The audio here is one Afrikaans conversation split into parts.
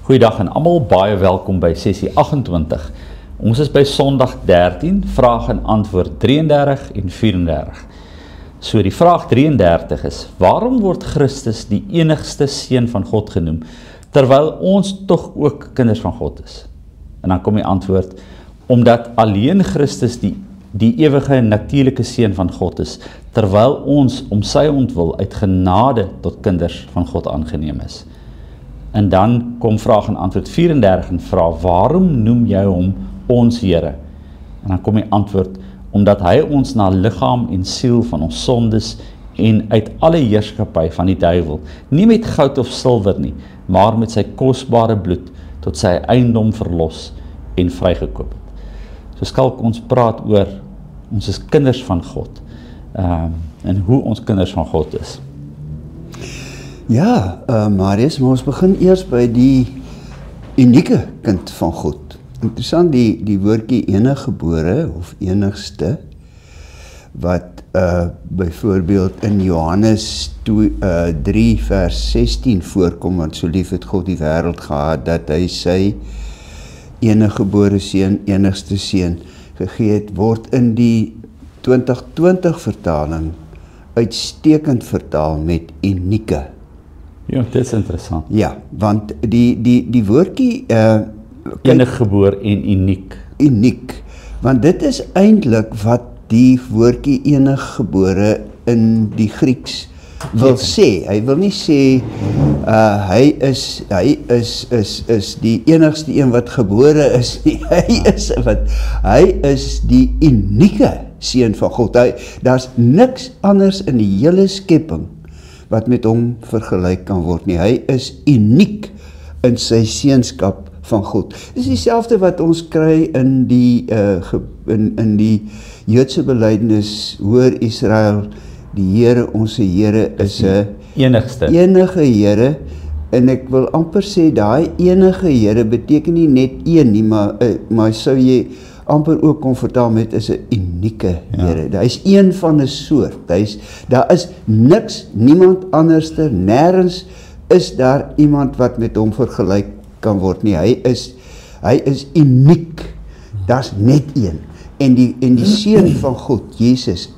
Goeiedag en almal, baie welkom by sessie 28. Ons is by Sondag 13, vraag en antwoord 33 en 34. So die vraag 33 is, waarom word Christus die enigste seun van God genoem, terwyl ons tog ook kinders van God is? En dan kom die antwoord, omdat alleen Christus die ewige natuurlike seun van God is, terwyl ons om sy ontwil uit genade tot kinders van God aangeneem is. En dan kom vraag en antwoord 34 en vra, waarom noem jy hom ons Here? En dan kom die antwoord, omdat hy ons na liggaam en siel van ons sondes en uit alle heerskappy van die duiwel, nie met goud of silwer nie, maar met sy kosbare bloed tot sy eiendom verlos en vrygekoop het. So skalk ons praat oor, ons is kinders van God, en hoe ons kinders van God is. Ja, Marius, maar ons begin eers by die unieke kind van God. Interessant, die woordjie eniggebore of enigste, wat byvoorbeeld in Johannes 3 vers 16 voorkom, want so lief het God die wêreld gehad, dat hy sy eniggebore seun, enigste seun gegee het, word in die 2020 vertaling uitstekend vertaal met unieke. Ja, dit is interessant. Ja, want die woordjie Eniggebore en uniek. Uniek, want dit is eintlik wat die woordjie eniggebore in die Grieks wil sê. Hy wil nie sê hy is die enigste een wat gebore is nie. Hy is die unieke seun van God. Daar's niks anders in die hele skepping wat met hom vergelyk kan word nie. Hy is uniek in sy seunskap van God. Dit is dieselfde wat ons kry in die Joodse belydenis, hoor Israel, die Here, onze Here is 'n enige Here, en ek wil amper sê, daai enige Here beteken nie net een nie, maar sou jy amper ook kon vertaal met is 'n unieke Here. Hy is een van 'n soort. Daar is niks, niemand anderster, nêrens is daar iemand wat met hom vergelyk kan word nie. Hy is uniek. Daar's net een. En die seun van God, Jesus,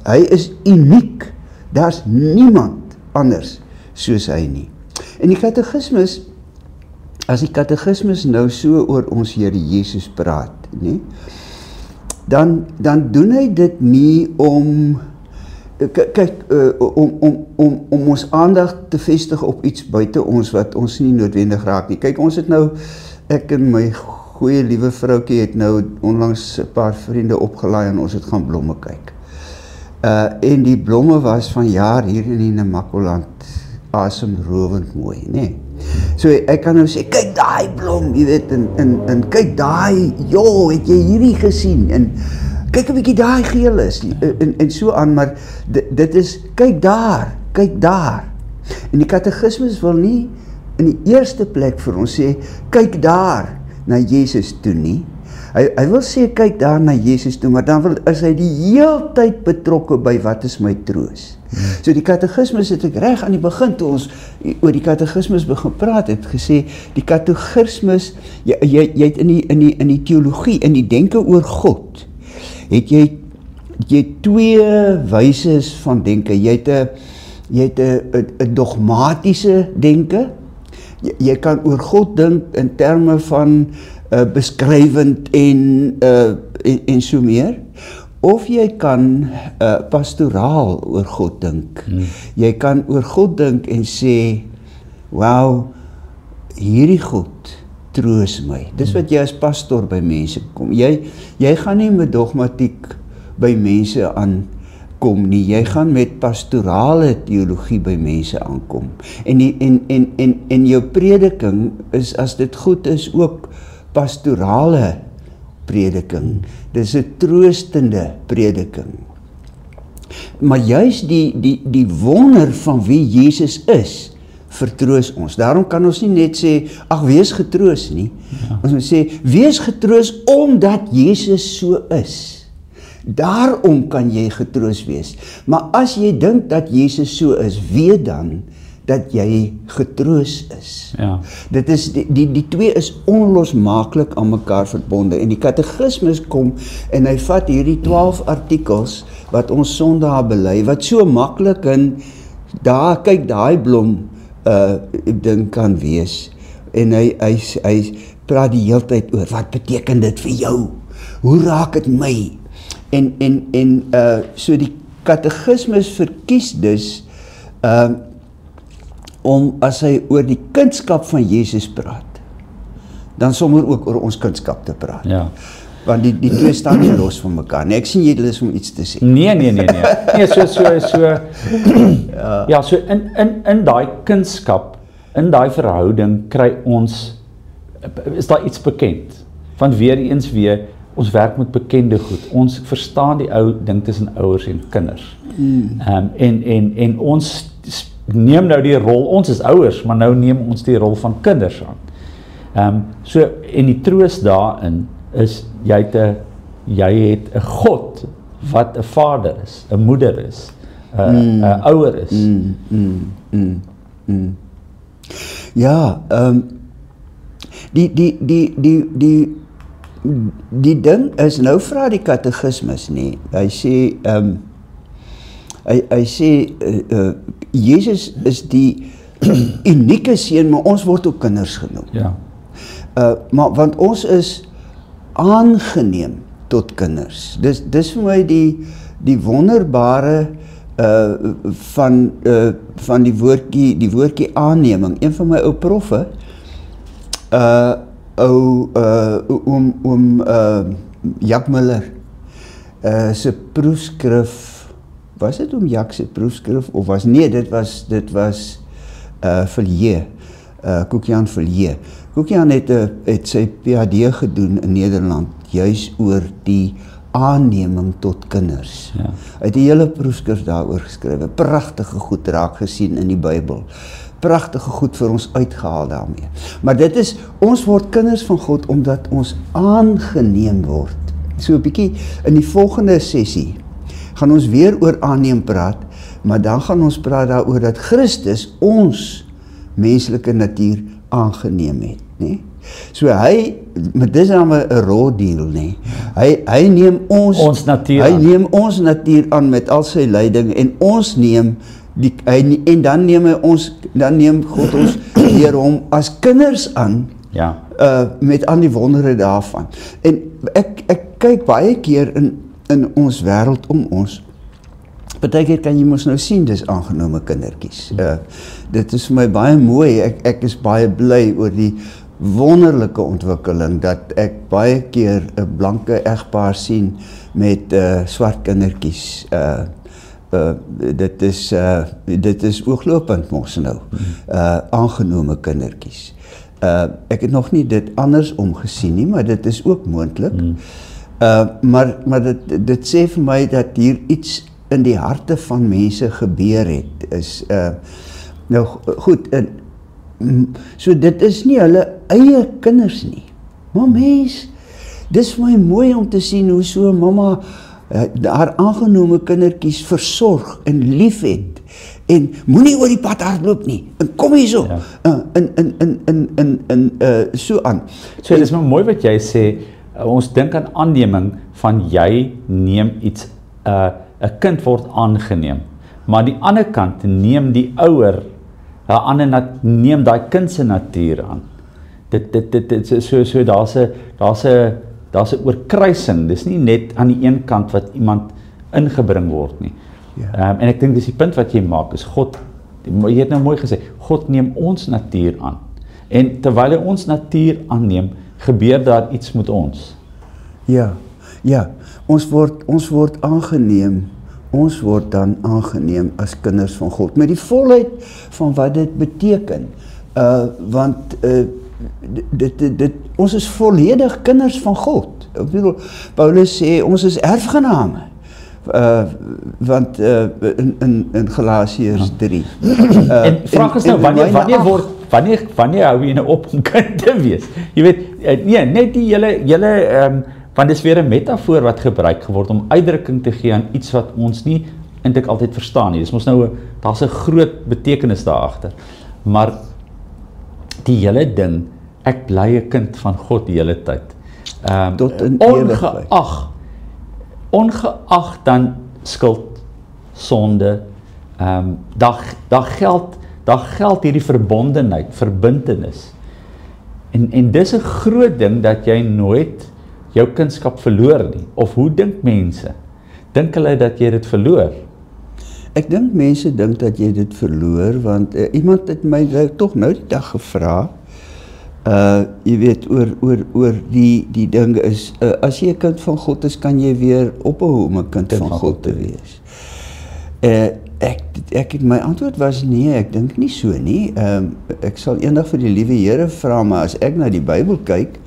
hy is uniek. Daar's niemand anders soos hy nie. En die katekismus, as die katekismus nou so oor ons Here Jesus praat, nie, dan doen hy dit nie om om ons aandag te vestig op iets buite ons wat ons nie noodwendig raak nie. Kyk, ons het nou, ek en my goeie liewe vroukie het nou onlangs 'n paar vriende opgelaai en ons het gaan blomme kyk. En die blomme was van jaar hier in die Namakoland asemrowend mooi, nee. So ek kan nou sê, kyk daai blom, jy weet, en kyk daai, het jy hierdie gesien, en kyk 'n bietjie daai geel is, en so aan, maar dit is, kyk daar, en die katekismus wil nie in die eerste plek vir ons sê, kyk daar na Jesus toe nie. Hy wil sê, kyk daar na Jesus toe, maar dan is hy die heeltyd betrokke by wat is my troos. So die katekismus het ek reg aan die begin, toe ons oor die katekismus begin praat, het gesê, die katekismus, jy het in die teologie, in die denke oor God, het jy twee wyses van denke. Jy het 'n dogmatiese denke. Jy kan oor God dink in terme van beskrywend en so meer, of jy kan pastoraal oor God dink. Jy kan oor God dink en sê, wauw, hierdie God troos my. Dis wat jy as pastor by mense kom. Jy gaan nie met dogmatiek by mense aankom nie. Jy gaan met pastorale teologie by mense aankom. En jou prediking is, as dit goed is, ook pastorale prediking. Dis 'n troostende prediking. Maar juist die wonder van wie Jesus is, vertroos ons. Daarom kan ons nie net sê, ag, wees getroos nie. Ons moet sê, wees getroos omdat Jesus so is. Daarom kan jy getroos wees. Maar as jy dink dat Jesus so is, weet dan dat jy getroos is. Ja. Dit is, die twee is onlosmaaklik aan mekaar verbonde en die katekismus kom en hy vat hierdie 12 artikels wat ons sondae bely, wat so maklik in, kyk daai blom ding kan wees en hy praat die hele tyd oor, wat beteken dit vir jou? Hoe raak het my? En so die katekismus verkies dus om as hy oor die kindskap van Jesus praat, dan sommer ook oor ons kindskap te praat. Ja. Want die twee staan nie los van mekaar nie. Ek sien jy lus om iets te sê. Nee. Nee, ja, so in daai kindskap, in daai verhouding kry ons, is daar iets bekend. Want weer eens ons werk met bekende goed. Ons verstaan die ou ding tussen ouers en kinders. En ons neem nou die rol, ons is ouers, maar nou neem ons die rol van kinders aan. So, en die troos daarin is, jy het 'n God wat 'n vader is, 'n moeder is, 'n ouer is. Ja, die ding is, nou vra die katekismus nie, hy sê, hy sê, Jezus is die unieke seun, maar ons word ook kinders genoem. Ja. Maar want ons is aangeneem tot kinders. Dis vir my die wonderbare van die woordjie aanneming. Een van my ou proffe, oom Jack Miller, sy proefskrif, was dit oom Jack se proefskrif, of dit was Villiers, Koekiaan Villiers. Koekiaan het sy PhD gedoen in Nederland, juis oor die aanneming tot kinders. Ja. Hy het die hele proefskrif daaroor geskrywe, pragtige goed raak gesien in die Bybel, pragtige goed vir ons uitgehaal daarmee. Maar dit is, ons word kinders van God, omdat ons aangeneem word. So 'n bietjie in die volgende sessie, gaan ons weer oor aanneem praat, maar dan gaan ons praat daaroor dat Christus ons menslike natuur aangeneem het, nee? So maar dis dan 'n raw deal, nee? Hy neem ons natuur aan. Hy neem ons natuur aan met al sy lyding en ons neem en dan neem God ons deur hom as kinders aan. Ja. Met al die wondere daarvan. En ek kyk baie keer in ons wêreld om ons. Partykeer kan jy mos nou sien, dis aangenome kindertjies. Dit is vir my baie mooi, ek is baie bly oor die wonderlike ontwikkeling, dat ek baie keer 'n blanke egpaar sien met swart kindertjies. Dit is ooglopend mos nou, aangenome kindertjies. Ek het nog nie dit andersom gesien nie, maar dit is ook moontlik. Maar dit sê vir my dat hier iets in die harte van mense gebeur het, nou goed, so dit is nie hulle eie kinders nie, maar mens, dis vir my mooi om te sien hoe so mamma haar aangenome kindertjies versorg en lief het, en moenie oor die pad hardloop nie, en kom hier so, so aan. So dit is maar mooi wat jy sê, ons dink aan aanneming van jy neem iets, 'n kind word aangeneem, maar aan die ander kant neem die ouer, neem daai kind se natuur aan. So daar's 'n oorkruising, dis nie net aan die een kant wat iemand ingebring word nie. Ja. En ek dink dis die punt wat jy maak, is God, jy het nou mooi gesê, God neem ons natuur aan. En terwyl hy ons natuur aanneem, gebeur daar iets met ons. Ja, ons word aangeneem, ons word dan aangeneem as kinders van God, met die volheid van wat dit beteken, want ons is volledig kinders van God. Ek bedoel, Paulus sê, ons is erfgename, want in Galasiërs 3. En vraag is nou, wanneer hou jy nou op om kind te wees? Jy weet, nee, net die hele want dis weer 'n metafoor wat gebruik geword om uitdrukking te gee aan iets wat ons nie eintlik altyd verstaan nie. Dis mos nou, daar's 'n groot betekenis daar agter. Maar die hele ding, ek bly 'n kind van God die hele tyd. Tot in ewigheid. Ongeag dan skuld, sonde, daar geld hierdie verbintenis. En dis 'n groot ding dat jy nooit jou kindskap verloor nie. Of hoe dink mense? Dink hulle dat jy dit verloor? Ek dink mense dink dat jy dit verloor, want iemand het my tog nou die dag gevra, jy weet, oor die ding is, as jy 'n kind van God is, kan jy weer ophou om 'n kind van God te wees. My antwoord was nee, ek dink nie so nie. Ek sal eendag vir die liewe Here vra, maar as ek na die Bybel kyk,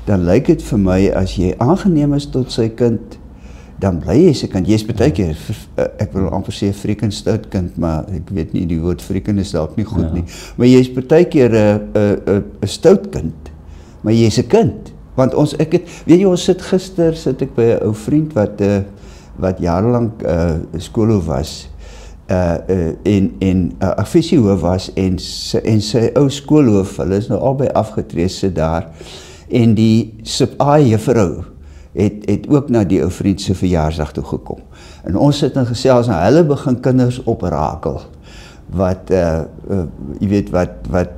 dan lyk dit vir my, as jy aangeneem is tot sy kind, dan bly jy sy kind. Jy is baie keer, ek wil amper sê 'n freaking stout kind, maar ek weet nie, die woord freaking is dalk nie goed nie. Maar jy is baie keer 'n stout kind, maar jy is 'n kind. Want weet jy, gister sit ek by 'n ou vriend wat jarelang skoolhoof was, en 'n afisiehoof was, en sy ou skoolhoof, hulle is nou albei afgetree, sit daar, en die juffrou het ook na die ou vriend se verjaarsdag toe gekom. En ons sit en gesels, en hulle begin kinders oprakel, wat, jy weet,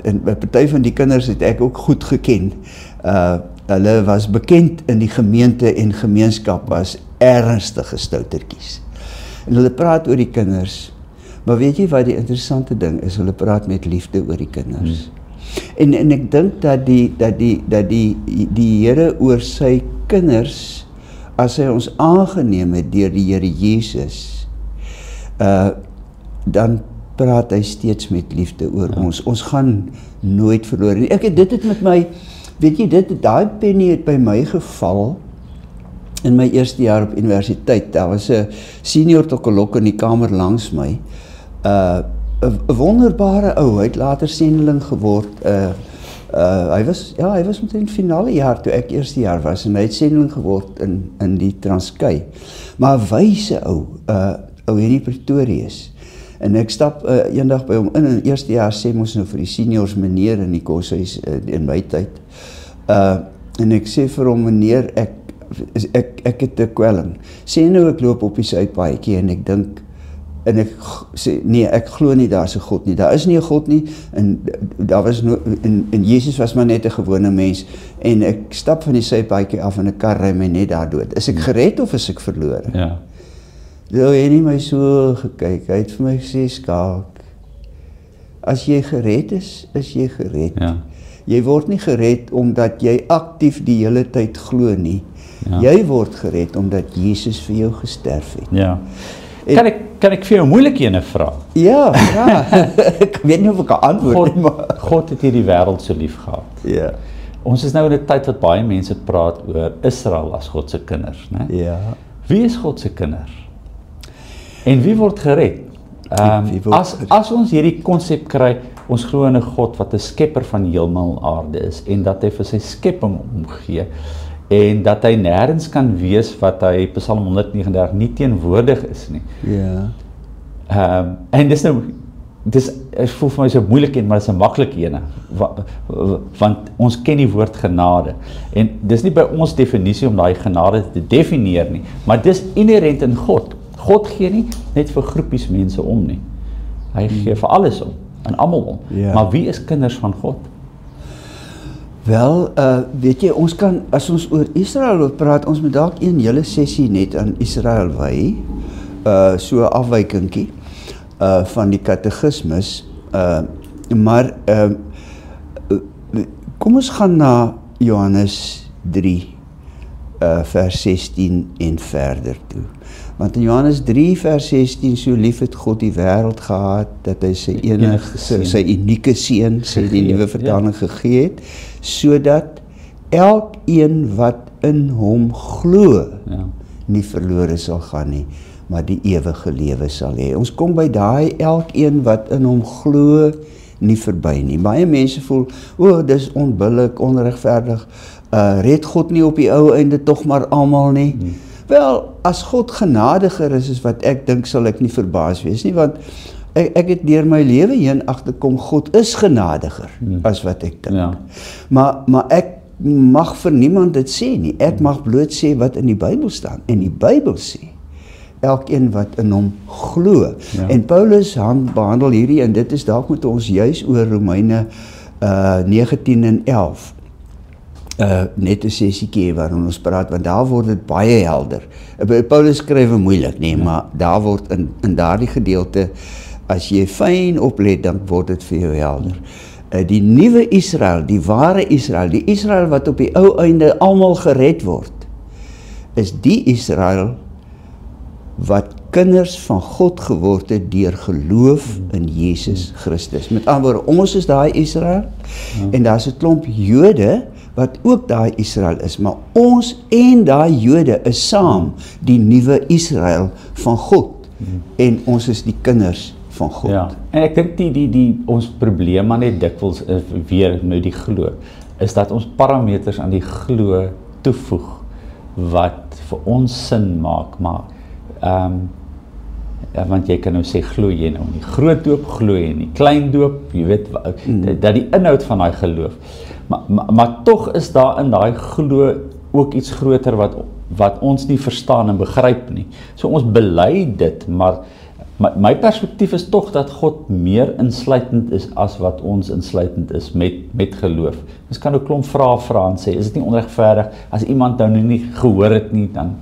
en party van die kinders het ek ook goed geken. Hulle was bekend in die gemeente en gemeenskap as ernstige stoutertjies. En hulle praat oor die kinders, maar weet jy wat die interessante ding is? Hulle praat met liefde oor die kinders. En ek dink dat die Here oor sy kinders, as hy ons aangeneem het deur die Here Jesus, dan praat hy steeds met liefde oor ons. Ons gaan nooit verloor nie. Dit het met my, weet jy, daai pennie het by my geval in my eerste jaar op universiteit. Daar was 'n senior tokkelok in die kamer langs my. 'n wonderbare ou, hy het later sendeling geword. Hy was omtrent finale jaar toe ek eerste jaar was, en hy het sendeling geword in die Transkei. Maar 'n wyse ou, ou hierdie Pretorius. En ek stap eendag by hom in eerste jaar, sê ons nou vir die seniors meneer in die koshuis in my tyd. En ek sê vir hom, meneer, ek het 'n kwelling. Sê nou ek loop op die suidpaadjie en ek dink, en ek sê, nee, ek glo nie daar's 'n God nie. Daar is nie 'n God nie, en daar was en Jesus was maar net 'n gewone mens, en ek stap van die suidpaadjie af en 'n kar ry my net daar dood. Is ek gered of is ek verlore? Ja. Hy het nie my so gekyk. Hy het vir my gesê, Skalk, as jy gered is jy gered. Ja. Jy word nie gered omdat jy aktief die hele tyd glo nie. Ja. Jy word gered omdat Jesus vir jou gesterf het. Ja. Kan ek vir jou 'n moeilike ene vra? Ja, vra. Ek weet nie of ek kan antwoord nie, maar God het hierdie wêreld so lief gehad. Ja. Ons is nou in 'n tyd wat baie mense praat oor Israel as God se kinders, né? Ja. Wie is God se kinders? En wie word gered? As ons hierdie konsep kry, ons glo in 'n God wat 'n skepper van hemel en aarde is, en dat hy vir sy skepping omgee, en dat hy nêrens kan wees wat hy Psalm 139 nie teenwoordig is nie. Ja. En ek voel vir my so moeilik en maar dis 'n maklike ene, want ons ken die woord genade, en dis nie by ons definisie om daai genade te definieer nie, maar dis inherent in God. God gee nie net vir groepies mense om nie. Hy gee vir alles om, en almal om. Ja. Maar wie is kinders van God? Wel, weet jy, ons kan, as ons oor Israel wil praat, ons moet dalk een hele sessie net aan Israel wy, so 'n afwykingkie van die katekismus, maar kom ons gaan na Johannes 3, vers 16 en verder toe. Want in Johannes 3 vers 16, so lief het God die wêreld gehad, dat hy sy unieke seun, sê die nuwe vertaling, gegee het, sodat elkeen wat in hom glo, nie verlore sal gaan nie, maar die ewige lewe sal hê. Ons kom by daai elkeen wat in hom glo, nie verby nie. Baie mense voel, dis onbillik, onregverdig, red God nie op die ou einde tog maar almal nie. Wel, as God genadiger is wat ek dink, sal ek nie verbaas wees nie, want ek het deur my lewe heen agterkom, God is genadiger as wat ek dink. Ja. Maar ek mag vir niemand dit sê nie. Ek mag bloot sê wat in die Bybel staan. En die Bybel sê, elkeen wat in hom glo. Ja. En Paulus behandel hierdie, en dit is dalk met ons juis oor Romeine 19 en 11. Net 'n sessiekie waarin ons praat, want daar word dit baie helder. Paulus skryf moeilik, nee, maar daar word in daardie gedeelte, as jy fyn oplet, dan word dit vir jou helder. Die nuwe Israel, die ware Israel, die Israel wat op die ou einde almal gered word, is die Israel wat kinders van God geword het deur geloof in Jesus Christus. Met ander woorde, ons is daai Israel, en daar's 'n klomp Jode wat ook daai Israel is, maar ons en daai Jode is saam die nuwe Israel van God, en ons is die kinders van God. Ja, en ek dink die ons probleem maar net dikwels weer met die glo, is dat ons parameters aan die glo toevoeg, wat vir ons sin maak, maar want jy kan nou sê, glo jy nou in die groot doop, glo jy in die klein doop, jy weet, dat die inhoud van daai geloof, maar tog is daar in daai glo ook iets groter wat ons nie verstaan en begryp nie. So ons bely dit, maar my perspektief is tog dat God meer insluitend is as wat ons insluitend is met geloof. Ons kan ook klomp vrae vra en sê, is dit nie onregverdig, as iemand nou nie gehoor het nie, dan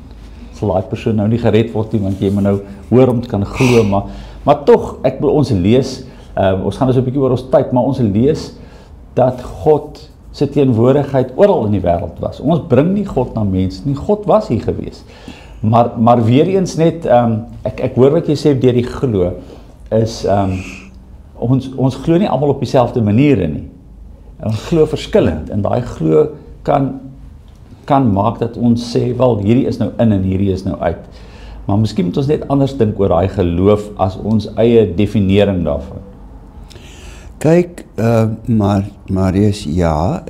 sal daai persoon nou nie gered word nie, want jy moet nou hoor om te kan glo, maar tog, ek wil ons lees, ons gaan dus 'n bietjie oor ons tyd, maar ons lees dat God sy teenwoordigheid oral in die wêreld was. Ons bring nie God na mense nie, God was hier gewees. Maar weer eens net, ek hoor wat jy sê deur die glo, is, ons glo nie almal op dieselfde maniere nie. Ons glo verskillend, en daai glo kan maak dat ons sê, wel, hierdie is nou in en hierdie is nou uit. Maar miskien moet ons net anders dink oor daai geloof as ons eie definering daarvan. Kyk, Marius, ja,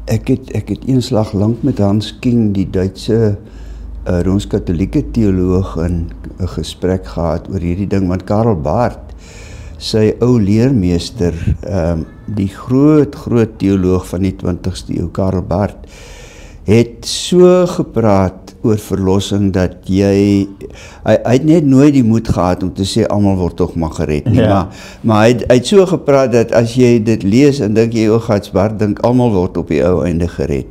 ek het eenslag lank met Hans King, die Duitse Rooms-Katholieke teoloog, 'n gesprek gehad oor hierdie ding, want Karl Barth, sy ou leermeester, die groot teoloog van die 20ste eeu, Karl Barth, het so gepraat oor verlossing, dat hy het net nooit die moed gehad om te sê, almal word tog maar gered nie, maar hy het so gepraat, dat as jy dit lees, en dink jy, Barth dink, almal word op die ou einde gered.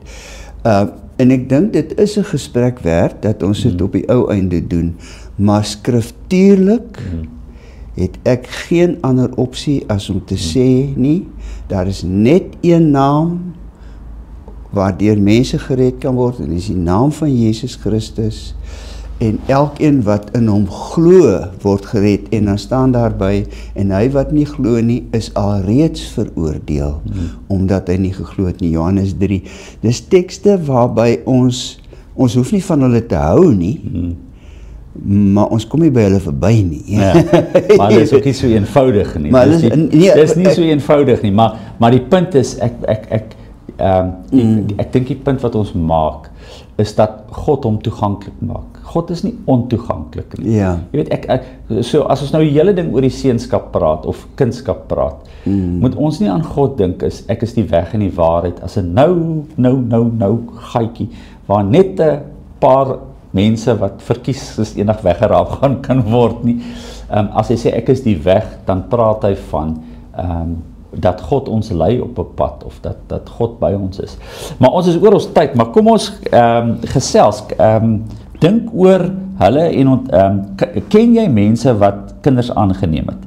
En ek dink, dit is 'n gesprek werd, dat ons dit op die ou einde doen, maar skriftuurlik, het ek geen ander opsie as om te sê nie, daar is net een naam, waardeur mense gered kan word, en dis die naam van Jesus Christus, en elkeen wat in hom glo, word gered, en dan staan daarby, en hy wat nie glo nie, is alreeds veroordeel, omdat hy nie geglo het nie, Johannes 3. Dis tekste waarby ons hoef nie van hulle te hou nie, maar ons kom nie by hulle verby nie. Ja, maar dit is ook nie so eenvoudig nie. Dis nie so eenvoudig nie, maar die punt is, ek dink die punt wat ons maak, is dat God hom toeganklik maak. God is nie ontoeganklik nie. Ja. Jy weet, so as ons nou die hele ding oor die seunskap praat, of kindskap praat, moet ons nie aan God dink, ek is die weg en die waarheid, as 'n nou gaatjie, waar net 'n paar mense wat verkies is enig weggeraap kan word nie. As hy sê ek is die weg, dan praat hy van dat God ons lei op 'n pad, of dat God by ons is. Maar ons is oor ons tyd, maar kom ons gesels, dink oor hulle en ken jy mense wat kinders aangeneem het?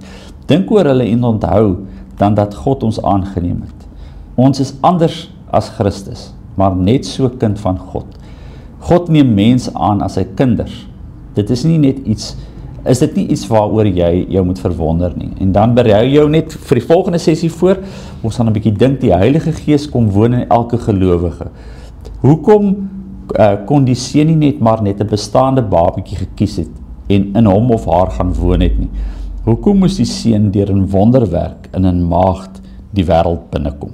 Dink oor hulle en onthou dan dat God ons aangeneem het. Ons is anders as Christus, maar net so kind van God. God neem mense aan as sy kinders. Dit is nie net iets, is dit nie iets waaroor jy jou moet verwonder nie. En dan berei jou net vir die volgende sessie voor, ons gaan 'n bietjie dink, die Heilige Gees kom woon in elke gelowige. Hoekom kon die seun nie net 'n bestaande babatjie gekies het en in hom of haar gaan woon het nie? Hoekom moes die seun deur 'n wonderwerk in 'n maagd die wêreld binnekom?